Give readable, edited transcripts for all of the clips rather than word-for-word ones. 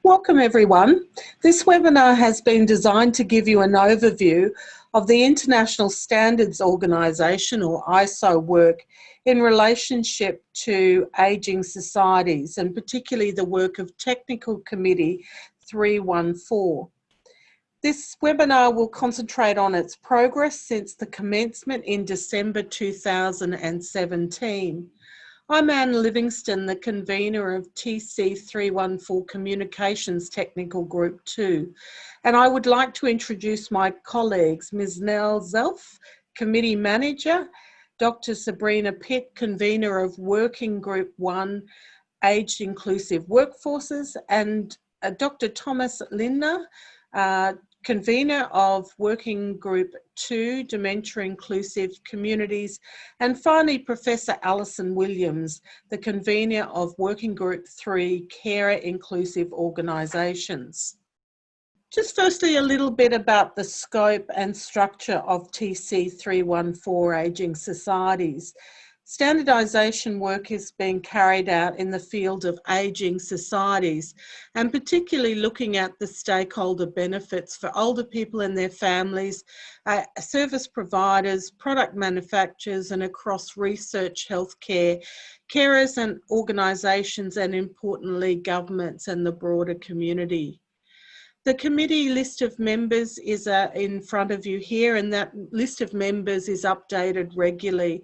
Welcome everyone. This webinar has been designed to give you an overview of the International Standards Organisation or ISO work in relationship to ageing societies, and particularly the work of Technical Committee 314. This webinar will concentrate on its progress since the commencement in December 2017. I'm Anne Livingston, the convener of TC314 Communications Technical Group 2, and I would like to introduce my colleagues, Ms. Nell Zelf, Committee Manager, Dr. Sabrina Pitt, convener of Working Group 1, Aged Inclusive Workforces, and Dr. Thomas Lindner, convener of Working Group 2, Dementia Inclusive Communities, and finally Professor Alison Williams, the convener of Working Group 3, Carer Inclusive Organisations. Just firstly, a little bit about the scope and structure of TC314 Ageing Societies. Standardisation work is being carried out in the field of ageing societies, and particularly looking at the stakeholder benefits for older people and their families, service providers, product manufacturers, and across research, healthcare, carers and organisations, and importantly governments and the broader community. The committee list of members is in front of you here, and that list of members is updated regularly.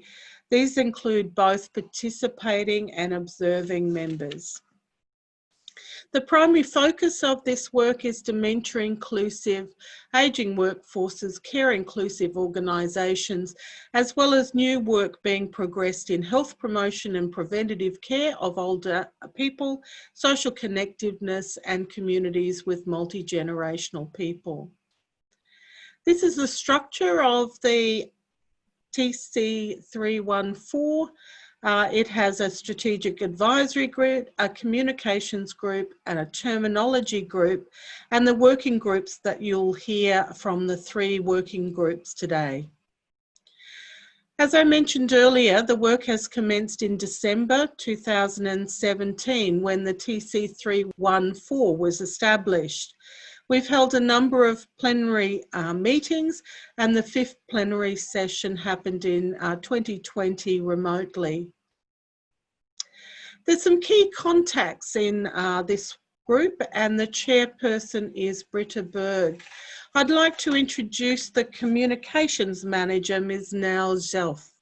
These include both participating and observing members. The primary focus of this work is dementia inclusive, ageing workforces, care inclusive organisations, as well as new work being progressed in health promotion and preventative care of older people, social connectiveness, and communities with multi-generational people. This is the structure of the TC314. It has a strategic advisory group, a communications group, and a terminology group, and the working groups that you'll hear from the three working groups today. As I mentioned earlier, the work has commenced in December 2017 when the TC314 was established. We've held a number of plenary meetings, and the fifth plenary session happened in 2020 remotely. There's some key contacts in this group, and the chairperson is Britta Berg. I'd like to introduce the communications manager, Ms. Nell Zelf.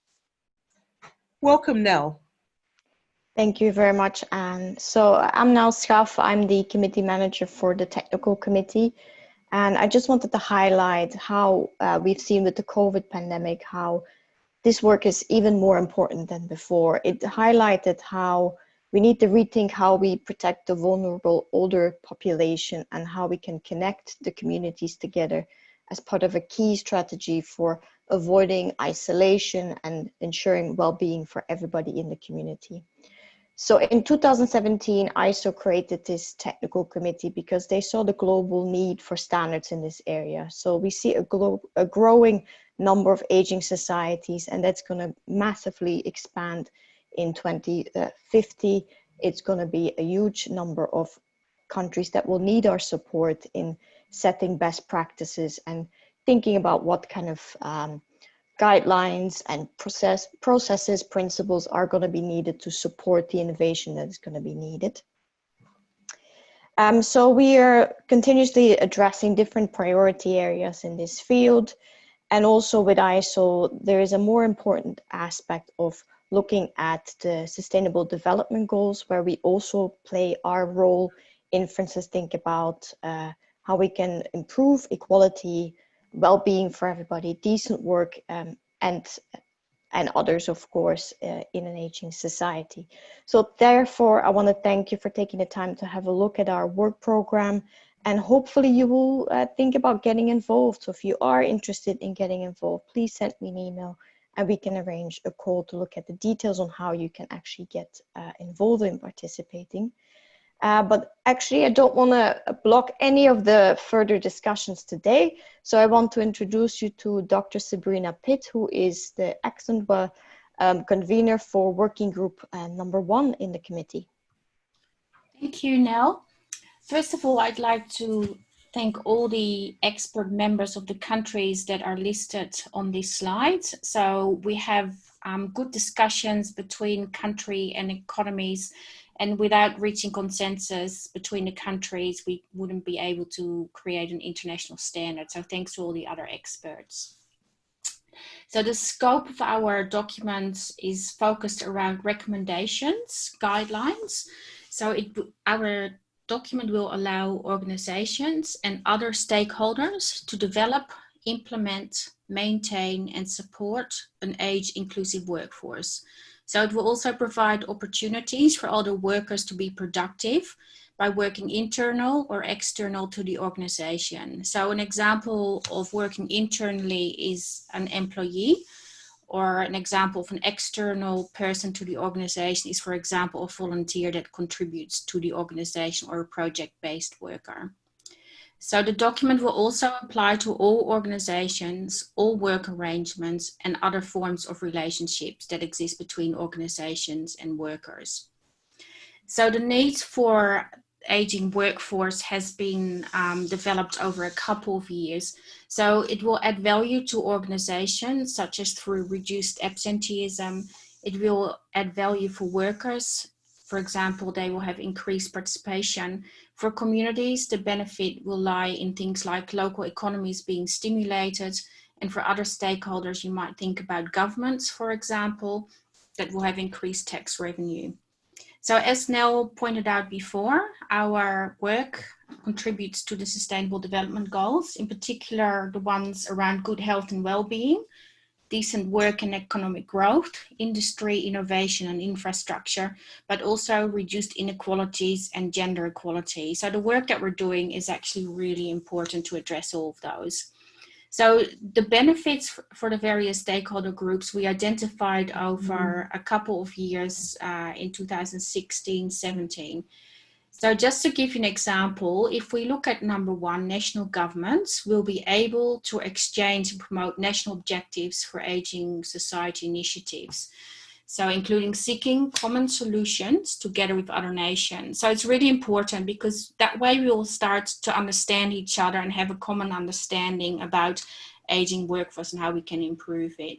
Welcome, Nell. Thank you very much, Anne. So I'm Nell Zelf. I'm the committee manager for the technical committee. And I just wanted to highlight how we've seen with the COVID pandemic, how this work is even more important than before. It highlighted how we need to rethink how we protect the vulnerable older population and how we can connect the communities together as part of a key strategy for avoiding isolation and ensuring well-being for everybody in the community. So in 2017, ISO created this technical committee because they saw the global need for standards in this area. So we see a growing number of aging societies, and that's going to massively expand in 2050. It's going to be a huge number of countries that will need our support in setting best practices and thinking about what kind of guidelines and processes, principles are going to be needed to support the innovation that is going to be needed. So we are continuously addressing different priority areas in this field. And also with ISO, there is a more important aspect of looking at the Sustainable Development Goals, where we also play our role in, for instance, think about how we can improve equality, well-being for everybody, decent work, and others, of course, in an aging society. So therefore, I want to thank you for taking the time to have a look at our work program, and hopefully you will think about getting involved. So if you are interested in getting involved, please send me an email and we can arrange a call to look at the details on how you can actually get involved in participating. But actually, I don't want to block any of the further discussions today. So I want to introduce you to Dr. Sabrina Pitt, who is the excellent convener for Working Group number 1 in the committee. Thank you, Nell. First of all, I'd like to thank all the expert members of the countries that are listed on this slide. So we have good discussions between country and economies, and without reaching consensus between the countries, we wouldn't be able to create an international standard. So thanks to all the other experts. So the scope of our document is focused around recommendations, guidelines. So our document will allow organizations and other stakeholders to develop, implement, maintain, and support an age-inclusive workforce. So it will also provide opportunities for all the workers to be productive by working internal or external to the organization. So an example of working internally is an employee, or an example of an external person to the organization is, for example, a volunteer that contributes to the organization or a project-based worker. So the document will also apply to all organizations, all work arrangements, and other forms of relationships that exist between organizations and workers. So the need for aging workforce has been developed over a couple of years. So it will add value to organizations, such as through reduced absenteeism. It will add value for workers. For example, they will have increased participation. For communities, the benefit will lie in things like local economies being stimulated. And for other stakeholders, you might think about governments, for example, that will have increased tax revenue. So as Nell pointed out before, our work contributes to the Sustainable Development Goals, in particular the ones around good health and well-being, decent work and economic growth, industry, innovation and infrastructure, but also reduced inequalities and gender equality. So the work that we're doing is actually really important to address all of those. So the benefits for the various stakeholder groups we identified over a couple of years in 2016-17. So just to give you an example, if we look at number one, national governments will be able to exchange and promote national objectives for aging society initiatives. So including seeking common solutions together with other nations. So it's really important because that way we will start to understand each other and have a common understanding about aging workforce and how we can improve it.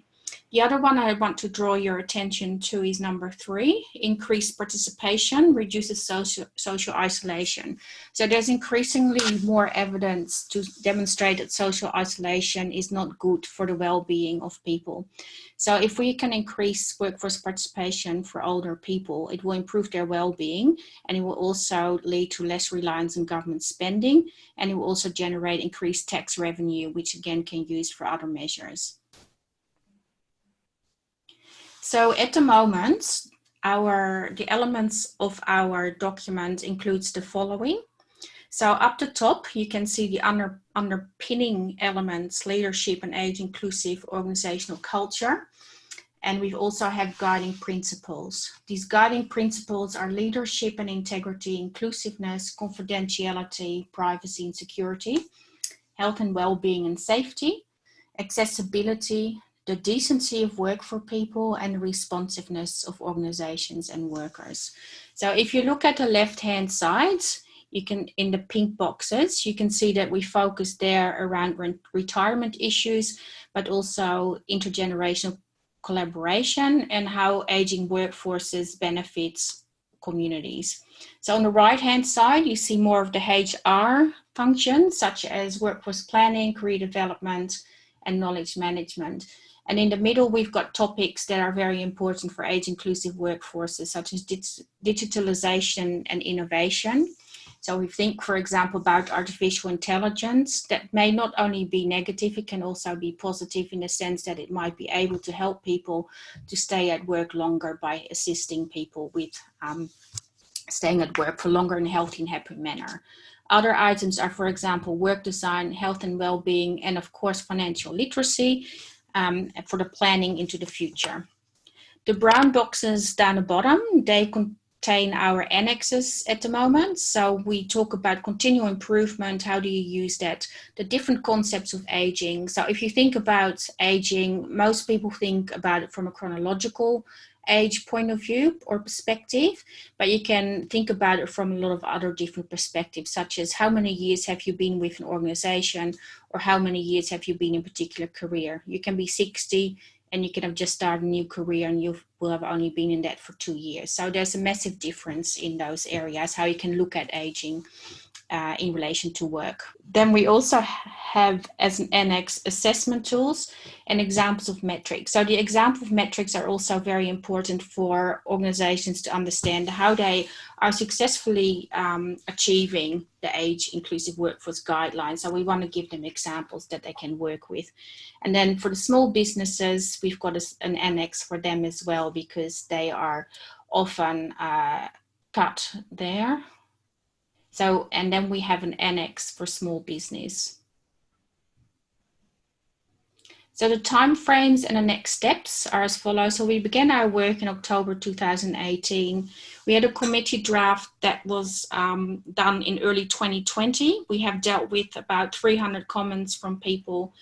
The other one I want to draw your attention to is number three, increased participation reduces social isolation. So there's increasingly more evidence to demonstrate that social isolation is not good for the well-being of people. So if we can increase workforce participation for older people, it will improve their well-being, and it will also lead to less reliance on government spending, and it will also generate increased tax revenue, which again can be used for other measures. So at the moment, the elements of our document includes the following. So up the top, you can see the underpinning elements, leadership and age-inclusive organizational culture. And we also have guiding principles. These guiding principles are leadership and integrity, inclusiveness, confidentiality, privacy and security, health and well-being and safety, accessibility, the decency of work for people, and responsiveness of organizations and workers. So if you look at the left-hand side, you can, in the pink boxes, you can see that we focus there around retirement issues, but also intergenerational collaboration and how aging workforces benefits communities. So on the right-hand side, you see more of the HR functions, such as workforce planning, career development, and knowledge management. And in the middle, we've got topics that are very important for age-inclusive workforces, such as digitalization and innovation. So we think, for example, about artificial intelligence that may not only be negative, it can also be positive in the sense that it might be able to help people to stay at work longer by assisting people with staying at work for longer in a healthy and happy manner. Other items are, for example, work design, health and well-being, and of course, financial literacy for the planning into the future. The brown boxes down the bottom, they contain our annexes at the moment. So we talk about continual improvement. How do you use that? The different concepts of aging. So if you think about aging, most people think about it from a chronological age point of view or perspective, but you can think about it from a lot of other different perspectives, such as how many years have you been with an organization, or how many years have you been in a particular career. You can be 60 and you can have just started a new career and you will have only been in that for 2 years. So there's a massive difference in those areas, how you can look at aging in relation to work. Then we also have as an annex assessment tools and examples of metrics. So the example of metrics are also very important for organizations to understand how they are successfully achieving the age inclusive workforce guidelines. So we want to give them examples that they can work with. And then for the small businesses, we've got an annex for them as well, because they are often cut there. So, and then we have an annex for small business. So the timeframes and the next steps are as follows. So we began our work in October 2018. We had a committee draft that was done in early 2020. We have dealt with about 300 comments from people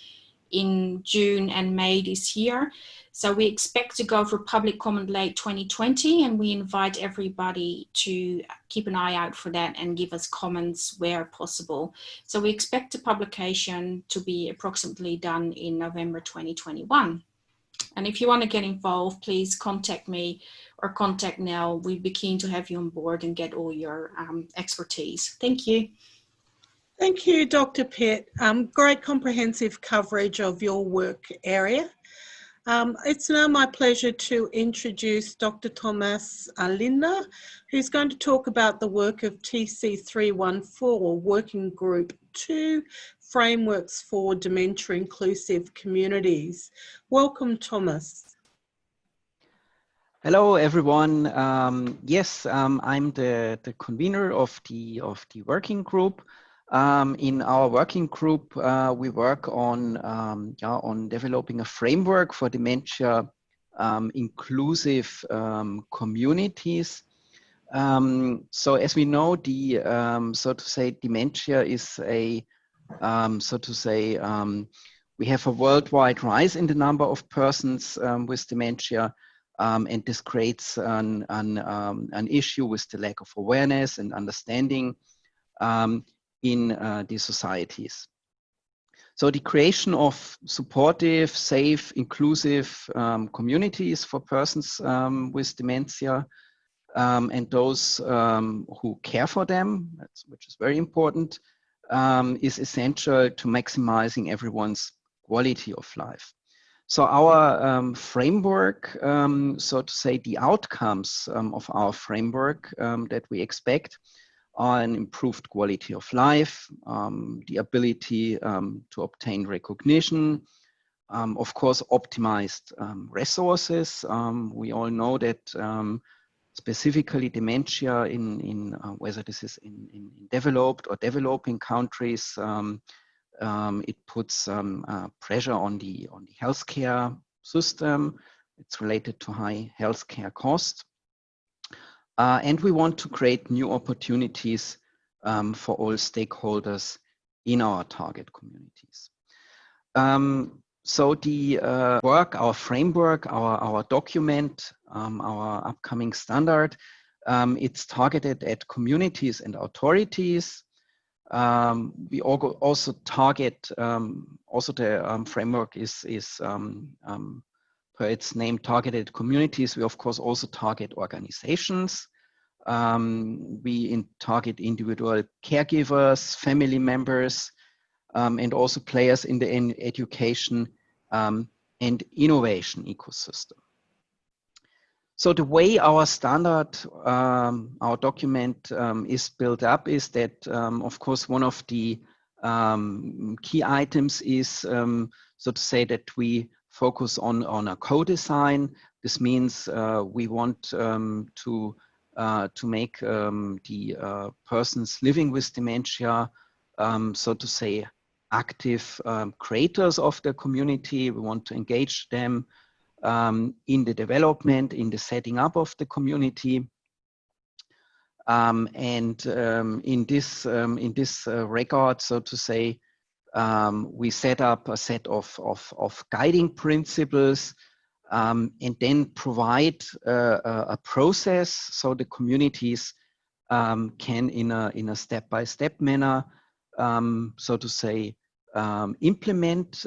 in June and May this year. So we expect to go for public comment late 2020, and we invite everybody to keep an eye out for that and give us comments where possible. So we expect the publication to be approximately done in November 2021. And if you want to get involved, please contact me or contact Nell. We'd be keen to have you on board and get all your expertise. Thank you. Thank you, Dr. Pitt. Great comprehensive coverage of your work area. It's now my pleasure to introduce Dr. Thomas Lindner, who's going to talk about the work of TC314, Working Group 2, Frameworks for Dementia Inclusive Communities. Welcome, Thomas. Hello, everyone. Yes, I'm the convener of the working group. In our working group, we work on developing a framework for dementia inclusive communities. So as we know, so to say, dementia is a we have a worldwide rise in the number of persons with dementia, and this creates an issue with the lack of awareness and understanding in the societies. So the creation of supportive, safe, inclusive communities for persons with dementia and those who care for them, which is very important, is essential to maximizing everyone's quality of life. So our framework, so to say, the outcomes of our framework that we expect are an improved quality of life, the ability to obtain recognition, of course, optimized resources. We all know that specifically dementia in whether this is in developed or developing countries, it puts pressure on the healthcare system. It's related to high healthcare costs. And we want to create new opportunities for all stakeholders in our target communities. So the work, our framework, our document, our upcoming standard, it's targeted at communities and authorities. We also target, also the framework is per its name, targeted communities. We of course also target organizations. We target individual caregivers, family members, and also players in the education and innovation ecosystem. So the way our standard, our document is built up is that, of course, one of the key items is, so to say, that we focus on a co-design. This means we want to make the persons living with dementia, so to say, active creators of the community. We want to engage them in the development, in the setting up of the community. And in this regard, so to say, we set up a set of guiding principles and then provide a process so the communities can, in a step-by-step manner, so to say, implement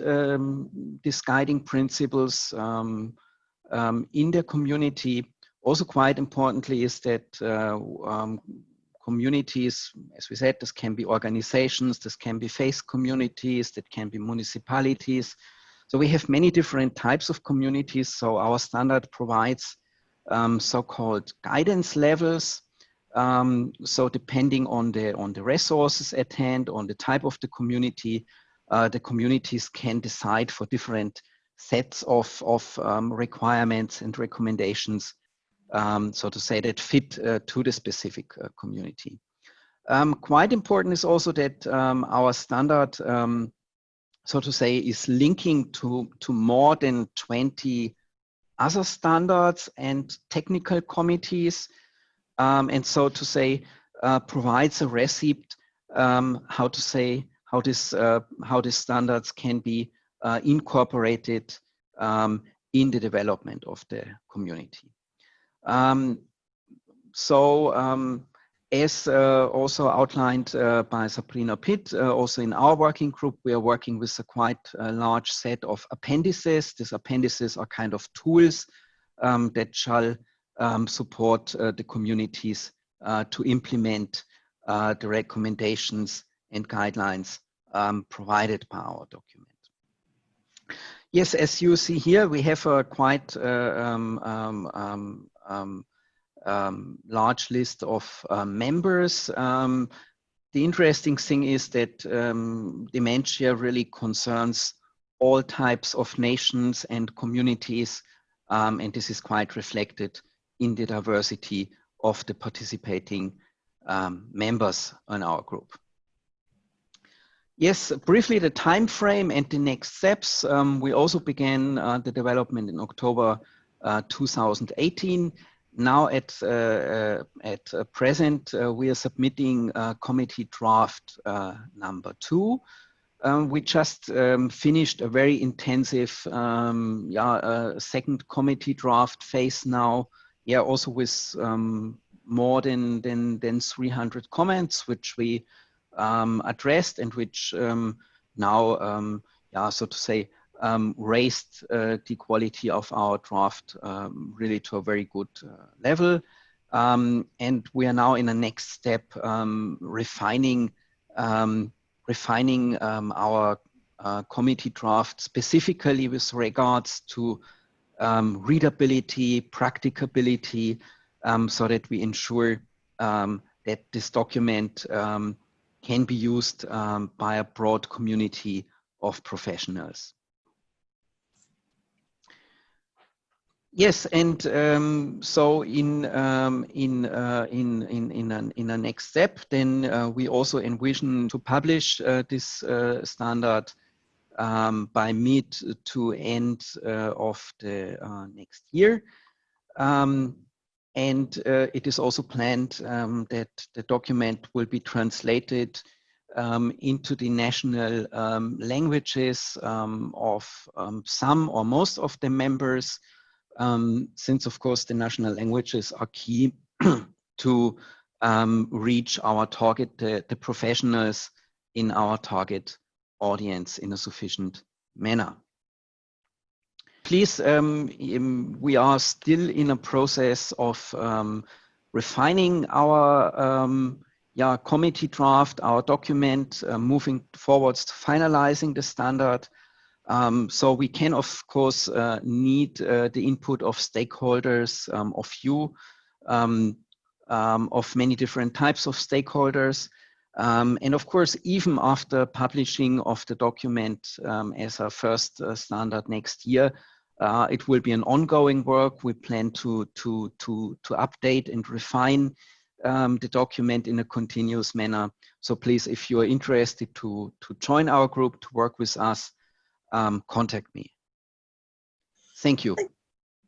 these guiding principles in their community. Also, quite importantly, is that communities, as we said, this can be organizations, this can be faith communities, that can be municipalities. So we have many different types of communities. So our standard provides so-called guidance levels. So depending on the resources at hand, on the type of the communities can decide for different sets of requirements and recommendations, so to say, that fit to the specific community. Quite important is also that our standard, so to say, is linking to more than 20 other standards and technical committees, and so to say, provides a recipe how these standards can be incorporated in the development of the community. As also outlined by Sabrina Pitt, also in our working group, we are working with a quite large set of appendices. These appendices are kind of tools that shall support the communities to implement the recommendations and guidelines provided by our document. Yes, as you see here, we have a quite large list of members. The interesting thing is that dementia really concerns all types of nations and communities, and this is quite reflected in the diversity of the participating members in our group. Yes, briefly the time frame and the next steps. We also began the development in October 2018. Now at present, we are submitting committee draft number 2. We just finished a very intensive second committee draft phase now. Yeah, also with more than 300 comments, which we addressed and which now, so to say, raised the quality of our draft really to a very good level. And we are now in a next step, refining our committee draft specifically with regards to readability, practicability, so that we ensure that this document can be used by a broad community of professionals. Yes, and so in a next step, then we also envision to publish this standard by mid to end of the next year. And it is also planned that the document will be translated into the national languages of some or most of the members, since of course the national languages are key to reach our target, the professionals in our target audience in a sufficient manner. Please, we are still in a process of refining our committee draft, our document, moving forwards to finalizing the standard. So we can, of course, need the input of stakeholders, of you, of many different types of stakeholders. And of course, even after publishing of the document as a first standard next year, it will be an ongoing work. We plan to update and refine the document in a continuous manner. So please, if you are interested to join our group, to work with us, contact me. Thank you.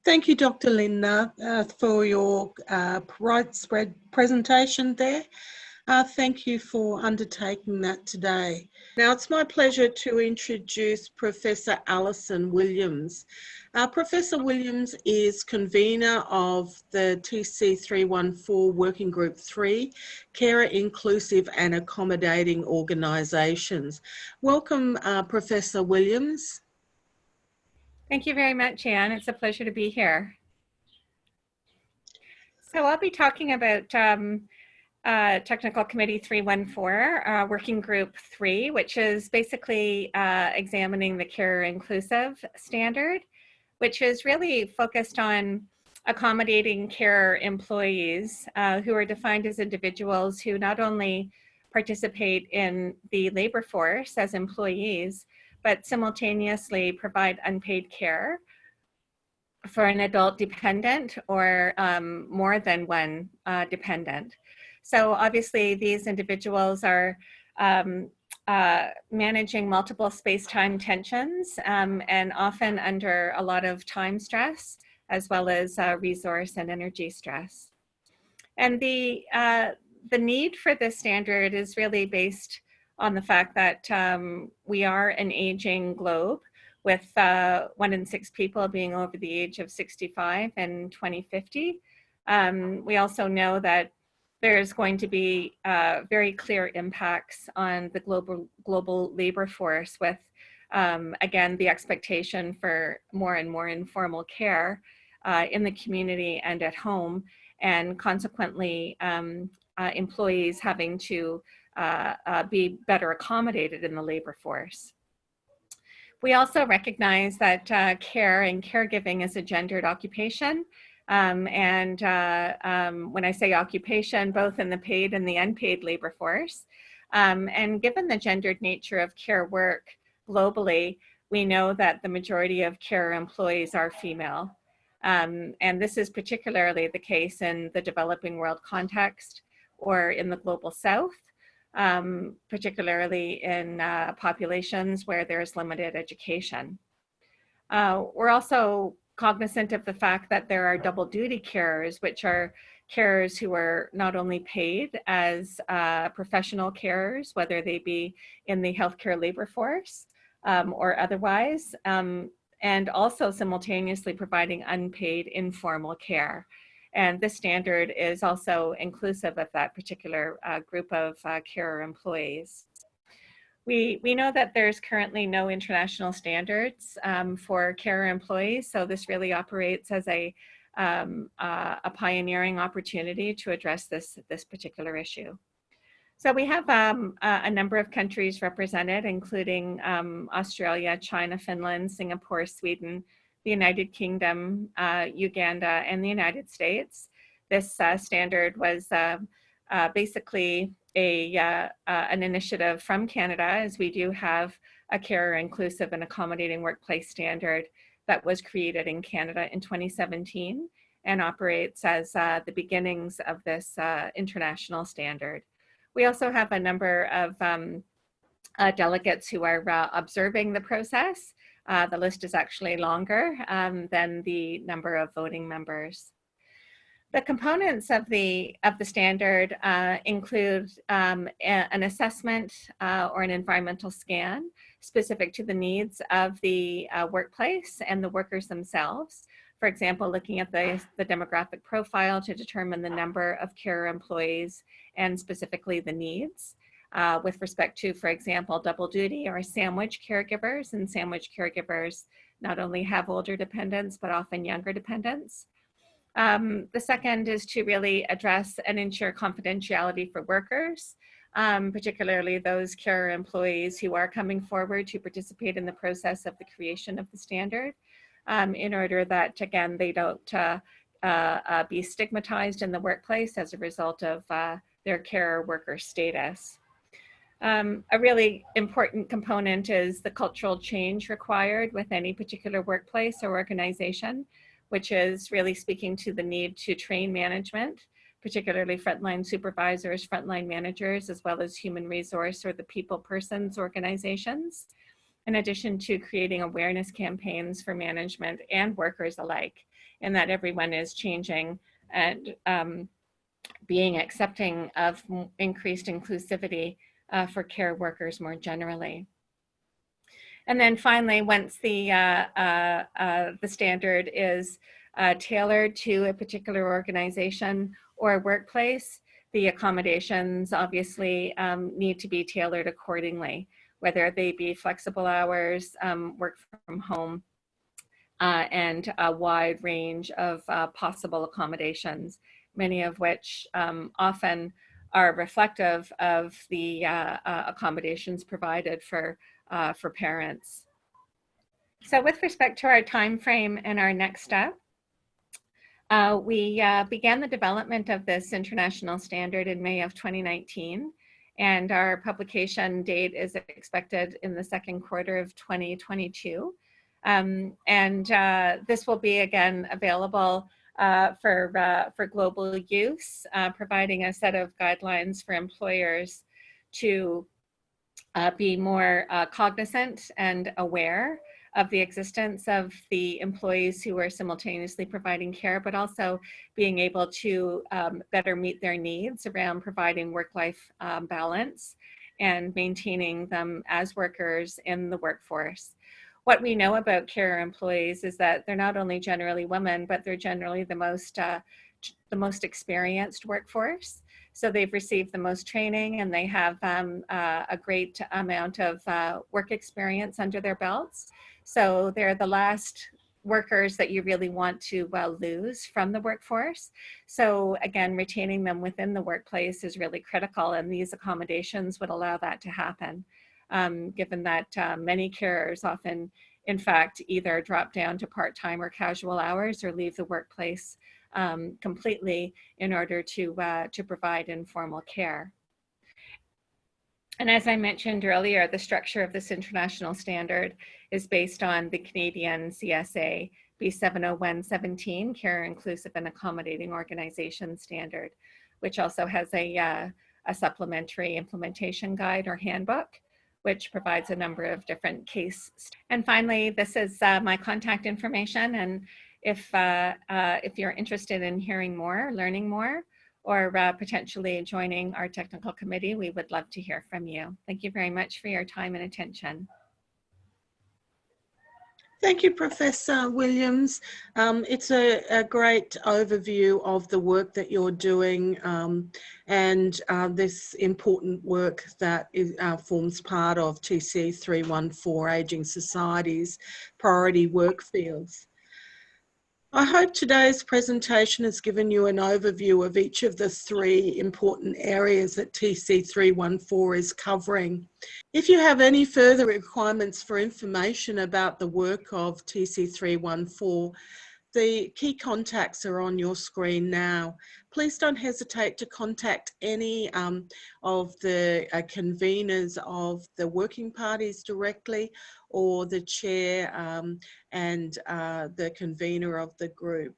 Thank you, Dr. Lindner, for your widespread presentation there. Thank you for undertaking that today. Now it's my pleasure to introduce Professor Alison Williams. Professor Williams is convener of the TC314 Working Group 3, Carer Inclusive and Accommodating Organisations. Welcome, Professor Williams. Thank you very much, Anne. It's a pleasure to be here. So I'll be talking about Technical Committee 314, Working Group 3, which is basically examining the Carer Inclusive standard, which is really focused on accommodating care employees who are defined as individuals who not only participate in the labor force as employees, but simultaneously provide unpaid care for an adult dependent or more than one dependent. So obviously these individuals are managing multiple space-time tensions and often under a lot of time stress, as well as resource and energy stress. And the need for this standard is really based on the fact that we are an aging globe, with 1 in 6 people being over the age of 65 in 2050. We also know that there's going to be very clear impacts on the global labor force with, again, the expectation for more and more informal care in the community and at home, and consequently employees having to be better accommodated in the labor force. We also recognize that care and caregiving is a gendered occupation. When I say occupation, both in the paid and the unpaid labor force. And given the gendered nature of care work globally, we know that the majority of care employees are female. And this is particularly the case in the developing world context or in the global south. Particularly in populations where there's limited education. We're also cognizant of the fact that there are double duty carers, which are carers who are not only paid as professional carers, whether they be in the healthcare labor force or otherwise, and also simultaneously providing unpaid informal care. And this standard is also inclusive of that particular group of carer employees. We know that there's currently no international standards for carer employees, so this really operates as a pioneering opportunity to address this particular issue. So we have a number of countries represented, including Australia, China, Finland, Singapore, Sweden, the United Kingdom, Uganda, and the United States. This standard was basically an initiative from Canada, as we do have a carer inclusive and accommodating workplace standard that was created in Canada in 2017 and operates as the beginnings of this international standard. We also have a number of delegates who are observing the process. The list is actually longer than the number of voting members. The components of the standard include an assessment or an environmental scan specific to the needs of the workplace and the workers themselves. For example, looking at the demographic profile to determine the number of carer employees and specifically the needs. With respect to, for example, double duty or sandwich caregivers, and sandwich caregivers not only have older dependents, but often younger dependents. The second is to really address and ensure confidentiality for workers, particularly those carer employees who are coming forward to participate in the process of the creation of the standard, in order that, again, they don't be stigmatized in the workplace as a result of their carer worker status. A really important component is the cultural change required with any particular workplace or organization, which is really speaking to the need to train management, particularly frontline supervisors, frontline managers, as well as human resource or the people persons organizations, in addition to creating awareness campaigns for management and workers alike, in that everyone is changing and being accepting of increased inclusivity for care workers more generally. And then finally, once the standard is tailored to a particular organization or workplace, the accommodations obviously need to be tailored accordingly, whether they be flexible hours, work from home, and a wide range of possible accommodations, many of which often are reflective of the accommodations provided for parents. So with respect to our time frame and our next step, we began the development of this international standard in May of 2019, and our publication date is expected in the second quarter of 2022. This will be again available for global use, providing a set of guidelines for employers to be more cognizant and aware of the existence of the employees who are simultaneously providing care, but also being able to better meet their needs around providing work-life balance and maintaining them as workers in the workforce. What we know about care employees is that they're not only generally women, but they're generally the most experienced workforce. So they've received the most training, and they have a great amount of work experience under their belts. So they're the last workers that you really want to lose from the workforce. So again, retaining them within the workplace is really critical, and these accommodations would allow that to happen, given that many carers often, in fact, either drop down to part-time or casual hours or leave the workplace completely in order to provide informal care. And as I mentioned earlier, the structure of this international standard is based on the Canadian CSA B70117, Care Inclusive and Accommodating Organization Standard, which also has a supplementary implementation guide or handbook, which provides a number of different case. And finally, this is my contact information. And if you're interested in hearing more, learning more, or potentially joining our technical committee, we would love to hear from you. Thank you very much for your time and attention. Thank you, Professor Williams. It's a great overview of the work that you're doing and this important work that forms part of TC314, Ageing Society's priority work fields. I hope today's presentation has given you an overview of each of the three important areas that TC314 is covering. If you have any further requirements for information about the work of TC314, the key contacts are on your screen now. Please don't hesitate to contact any of the conveners of the working parties directly, or the chair and the convener of the group.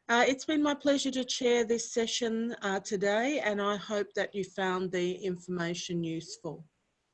It's been my pleasure to chair this session today, and I hope that you found the information useful.